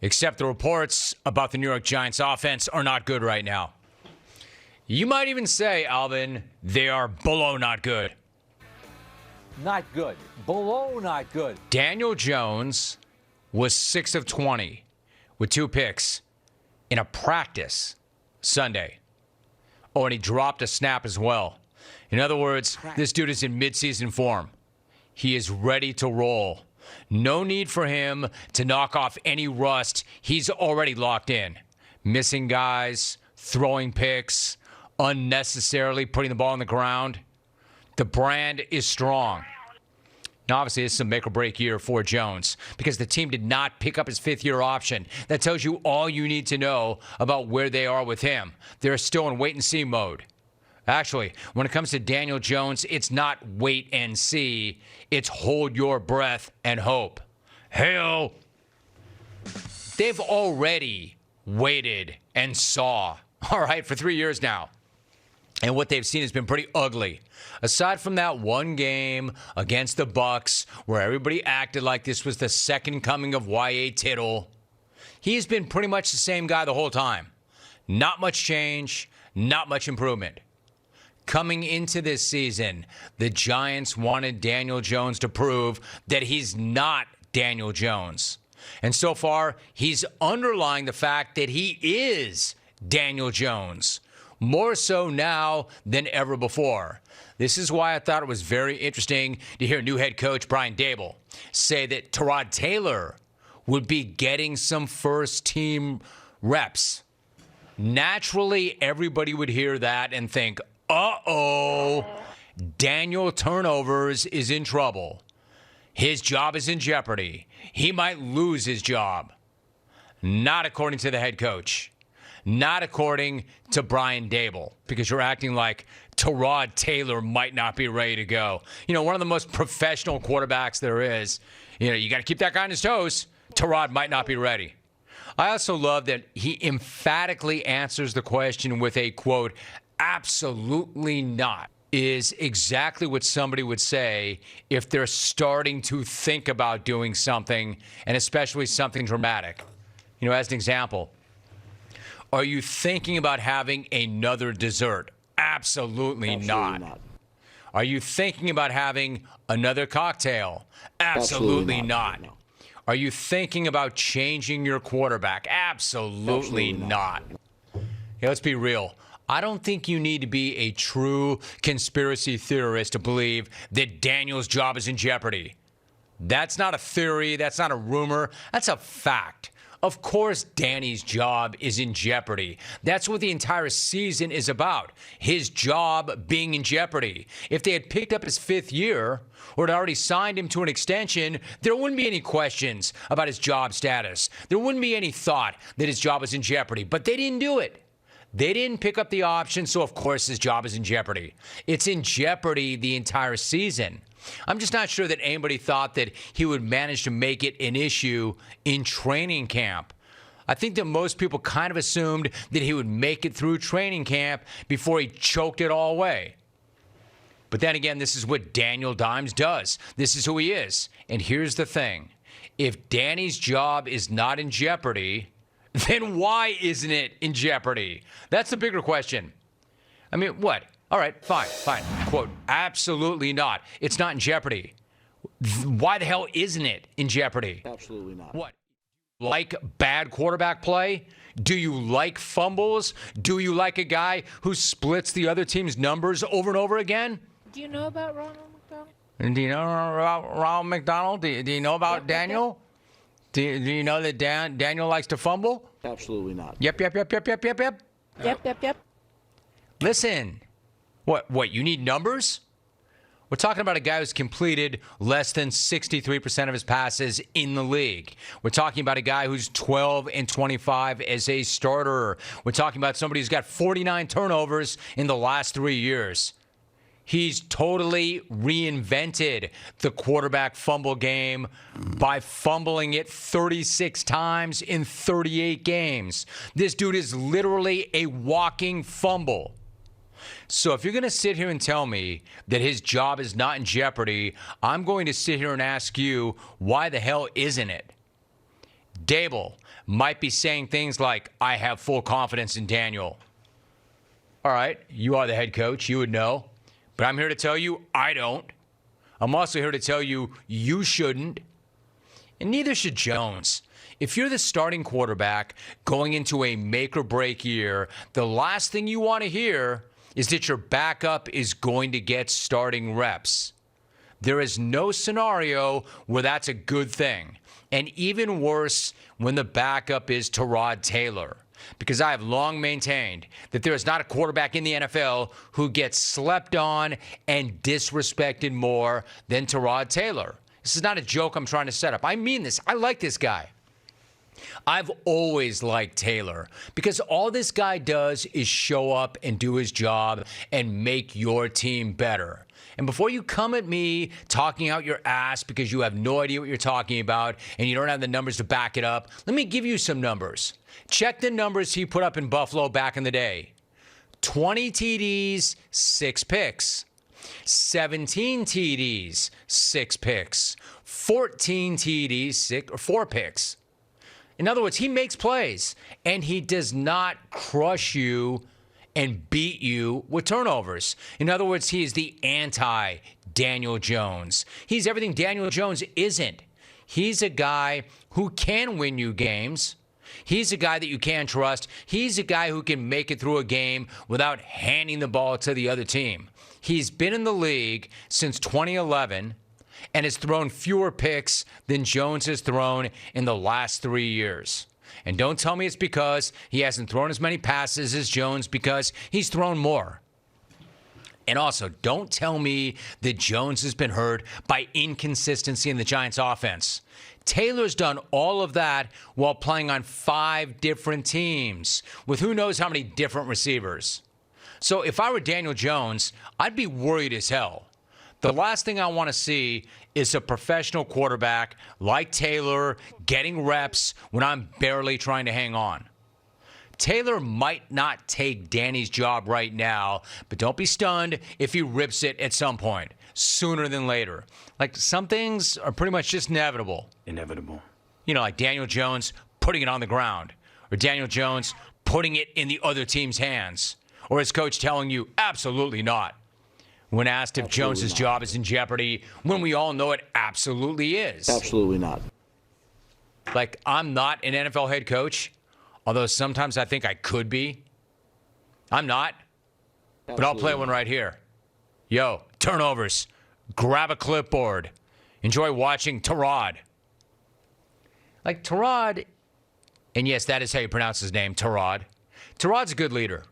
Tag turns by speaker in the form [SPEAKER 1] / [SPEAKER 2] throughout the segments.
[SPEAKER 1] Except the reports about the New York Giants offense are not good right now. You might even say, Alvin, they are below not good.
[SPEAKER 2] Not good. Below not good.
[SPEAKER 1] Daniel Jones was 6 of 20 with 2 picks in a practice Sunday. Oh, and he dropped a snap as well. In other words, this dude is in midseason form. He is ready to roll. No need for him to knock off any rust. He's already locked in. Missing guys, throwing picks, unnecessarily putting the ball on the ground. The brand is strong. Now, obviously, this is a make-or-break year for Jones because the team did not pick up his fifth-year option. That tells you all you need to know about where they are with him. They're still in wait-and-see mode. Actually, when it comes to Daniel Jones, it's not wait and see. It's hold your breath and hope. Hell, they've already waited and saw, all right, for 3 years now. And what they've seen has been pretty ugly. Aside from that one game against the Bucs, where everybody acted like this was the second coming of Y.A. Tittle, he's been pretty much the same guy the whole time. Not much change, not much improvement. Coming into this season, the Giants wanted Daniel Jones to prove that he's not Daniel Jones. And so far, he's underlying the fact that he is Daniel Jones. More so now than ever before. This is why I thought it was very interesting to hear new head coach Brian Daboll say that Tyrod Taylor would be getting some first-team reps. Naturally, everybody would hear that and think, uh-oh, Daniel Turnovers is in trouble. His job is in jeopardy. He might lose his job. Not according to the head coach. Not according to Brian Daboll, because you're acting like Tyrod Taylor might not be ready to go. You know, one of the most professional quarterbacks there is. You know, you got to keep that guy on his toes. Tyrod might not be ready. I also love that he emphatically answers the question with a, quote, absolutely not, is exactly what somebody would say if they're starting to think about doing something, and especially something dramatic. You know, as an example, are you thinking about having another dessert? Absolutely not. Are you thinking about having another cocktail? Absolutely not. No. Are you thinking about changing your quarterback? Absolutely not. Okay, let's be real. I don't think you need to be a true conspiracy theorist to believe that Daniel's job is in jeopardy. That's not a theory. That's not a rumor. That's a fact. Of course, Danny's job is in jeopardy. That's what the entire season is about, his job being in jeopardy. If they had picked up his fifth year or had already signed him to an extension, there wouldn't be any questions about his job status. There wouldn't be any thought that his job was in jeopardy, but they didn't do it. They didn't pick up the option, so of course his job is in jeopardy. It's in jeopardy the entire season. I'm just not sure that anybody thought that he would manage to make it an issue in training camp. I think that most people kind of assumed that he would make it through training camp before he choked it all away. But then again, this is what Daniel Dimes does. This is who he is. And here's the thing. If Danny's job is not in jeopardy, then why isn't it in jeopardy? That's the bigger question. I mean, what? All right, fine. Quote, absolutely not. It's not in jeopardy. Why the hell isn't it in jeopardy?
[SPEAKER 3] Absolutely not.
[SPEAKER 1] What? Like bad quarterback play? Do you like fumbles? Do you like a guy who splits the other team's numbers over and over again?
[SPEAKER 4] Do you know about Ronald McDonald?
[SPEAKER 1] Do you know about Ronald McDonald? Do you know about Daniel? Do you know that Daniel likes to fumble?
[SPEAKER 3] Absolutely not.
[SPEAKER 1] Yep.
[SPEAKER 4] Yep.
[SPEAKER 1] Listen. What, you need numbers? We're talking about a guy who's completed less than 63% of his passes in the league. We're talking about a guy who's 12-25 as a starter. We're talking about somebody who's got 49 turnovers in the last 3 years. He's totally reinvented the quarterback fumble game by fumbling it 36 times in 38 games. This dude is literally a walking fumble. So if you're going to sit here and tell me that his job is not in jeopardy, I'm going to sit here and ask you, why the hell isn't it? Daboll might be saying things like, I have full confidence in Daniel. All right, you are the head coach. You would know. But I'm here to tell you, I don't. I'm also here to tell you, you shouldn't. And neither should Jones. If you're the starting quarterback going into a make-or-break year, the last thing you want to hear is that your backup is going to get starting reps. There is no scenario where that's a good thing. And even worse when the backup is Tyrod Taylor. Because I have long maintained that there is not a quarterback in the NFL who gets slept on and disrespected more than Tyrod Taylor. This is not a joke I'm trying to set up. I mean this. I like this guy. I've always liked Taylor because all this guy does is show up and do his job and make your team better. And before you come at me talking out your ass because you have no idea what you're talking about and you don't have the numbers to back it up, let me give you some numbers. Check the numbers he put up in Buffalo back in the day. 20 TDs, 6 picks. 17 TDs, 6 picks. 14 TDs, 4 picks. In other words, he makes plays, and he does not crush you and beat you with turnovers. In other words, he is the anti-Daniel Jones. He's everything Daniel Jones isn't. He's a guy who can win you games. He's a guy that you can trust. He's a guy who can make it through a game without handing the ball to the other team. He's been in the league since 2011 and has thrown fewer picks than Jones has thrown in the last 3 years. And don't tell me it's because he hasn't thrown as many passes as Jones, because he's thrown more. And also, don't tell me that Jones has been hurt by inconsistency in the Giants' offense. Taylor's done all of that while playing on 5 different teams with who knows how many different receivers. So if I were Daniel Jones, I'd be worried as hell. The last thing I want to see is a professional quarterback like Taylor getting reps when I'm barely trying to hang on. Taylor might not take Danny's job right now, but don't be stunned if he rips it at some point, sooner than later. Like, some things are pretty much just inevitable.
[SPEAKER 3] Inevitable.
[SPEAKER 1] You know, like Daniel Jones putting it on the ground, or Daniel Jones putting it in the other team's hands, or his coach telling you, absolutely not, when asked if Jones's job is in jeopardy, when we all know it absolutely is.
[SPEAKER 3] Absolutely not.
[SPEAKER 1] Like, I'm not an NFL head coach, although sometimes I think I could be. I'm not. But I'll play one right here. Yo, turnovers. Grab a clipboard. Enjoy watching Tyrod. Like, Tyrod, and yes, that is how you pronounce his name, Tyrod. Tyrod's a good leader.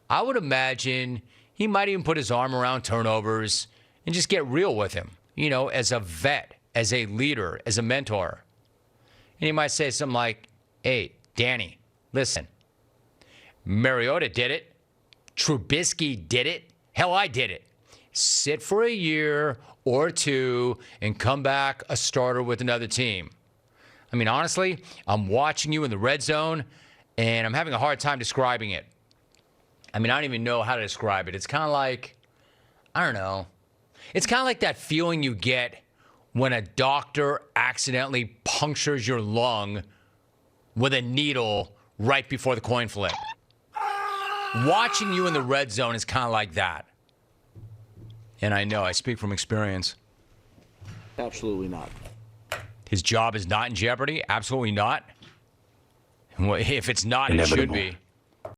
[SPEAKER 1] I would imagine he might even put his arm around turnovers and just get real with him, you know, as a vet, as a leader, as a mentor. And he might say something like, hey, Danny, listen, Mariota did it. Trubisky did it. Hell, I did it. Sit for a year or two and come back a starter with another team. I mean, honestly, I'm watching you in the red zone, and I'm having a hard time describing it. I mean, I don't even know how to describe it. It's kind of like, I don't know. It's kind of like that feeling you get when a doctor accidentally punctures your lung with a needle right before the coin flip. Watching you in the red zone is kind of like that. And I know, I speak from experience.
[SPEAKER 3] Absolutely not.
[SPEAKER 1] His job is not in jeopardy? Absolutely not. Well, if it's not, it should be.